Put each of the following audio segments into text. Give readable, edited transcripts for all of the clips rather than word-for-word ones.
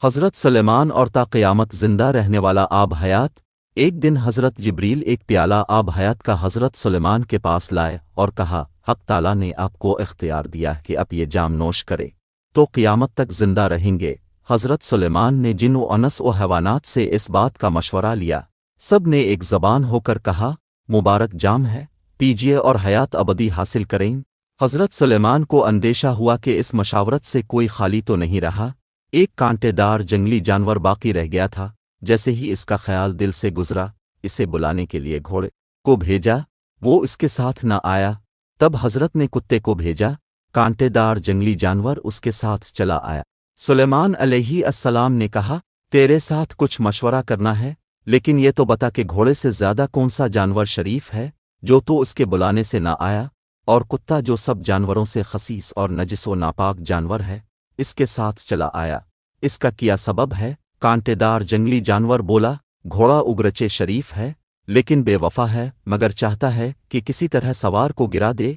حضرت سلیمان اور تا قیامت زندہ رہنے والا آب حیات۔ ایک دن حضرت جبریل ایک پیالہ آب حیات کا حضرت سلیمان کے پاس لائے اور کہا، حق تعالیٰ نے آپ کو اختیار دیا کہ اب یہ جام نوش کرے تو قیامت تک زندہ رہیں گے۔ حضرت سلیمان نے جن و انس و حیوانات سے اس بات کا مشورہ لیا، سب نے ایک زبان ہو کر کہا، مبارک جام ہے، پیجیے اور حیات ابدی حاصل کریں۔ حضرت سلیمان کو اندیشہ ہوا کہ اس مشاورت سے کوئی خالی تو نہیں رہا، ایک کانٹے دار جنگلی جانور باقی رہ گیا تھا۔ جیسے ہی اس کا خیال دل سے گزرا، اسے بلانے کے لیے گھوڑے کو بھیجا، وہ اس کے ساتھ نہ آیا۔ تب حضرت نے کتے کو بھیجا، کانٹے دار جنگلی جانور اس کے ساتھ چلا آیا۔ سلیمان علیہ السلام نے کہا، تیرے ساتھ کچھ مشورہ کرنا ہے، لیکن یہ تو بتا کہ گھوڑے سے زیادہ کون سا جانور شریف ہے جو تو اس کے بلانے سے نہ آیا، اور کتا جو سب جانوروں سے خسیس اور نجس و ناپاک جانور ہے اس کے ساتھ چلا آیا، اس کا کیا سبب ہے؟ کانٹے دار جنگلی جانور بولا، گھوڑا اگرچہ شریف ہے لیکن بے وفا ہے، مگر چاہتا ہے کہ کسی طرح سوار کو گرا دے۔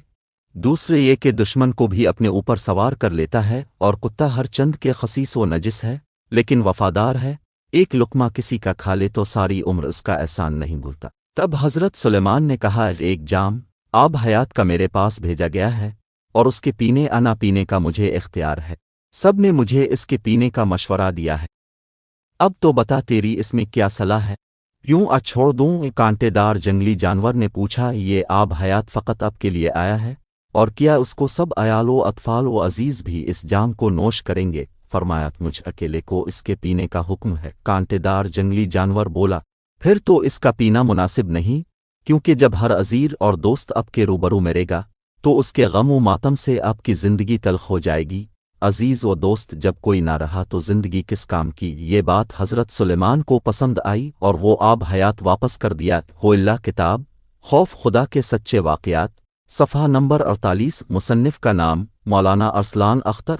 دوسرے یہ کہ دشمن کو بھی اپنے اوپر سوار کر لیتا ہے، اور کتا ہر چند کے خسیس و نجس ہے لیکن وفادار ہے، ایک لقمہ کسی کا کھا لے تو ساری عمر اس کا احسان نہیں بھولتا۔ تب حضرت سلیمان نے کہا، ایک جام آب حیات کا میرے پاس بھیجا گیا ہے، اور اس کے پینے نہ پینے کا مجھے اختیار ہے۔ سب نے مجھے اس کے پینے کا مشورہ دیا ہے، اب تو بتا تیری اس میں کیا صلاح ہے؟ یوں چھوڑ دوں؟ کانٹے دار جنگلی جانور نے پوچھا، یہ آب حیات فقط اب کے لیے آیا ہے، اور کیا اس کو سب عیال و اطفال و عزیز بھی اس جام کو نوش کریں گے؟ فرمایا، مجھ اکیلے کو اس کے پینے کا حکم ہے۔ کانٹے دار جنگلی جانور بولا، پھر تو اس کا پینا مناسب نہیں، کیونکہ جب ہر عزیر اور دوست آپ کے روبرو مرے گا تو اس کے غم و ماتم سے آپ کی زندگی تلخ ہو جائے گی۔ عزیز و دوست جب کوئی نہ رہا تو زندگی کس کام کی؟ یہ بات حضرت سلیمان کو پسند آئی اور وہ آب حیات واپس کر دیا۔ اللہ کتاب خوف خدا کے سچے واقعات، صفحہ نمبر 48۔ مصنف کا نام مولانا ارسلان اختر۔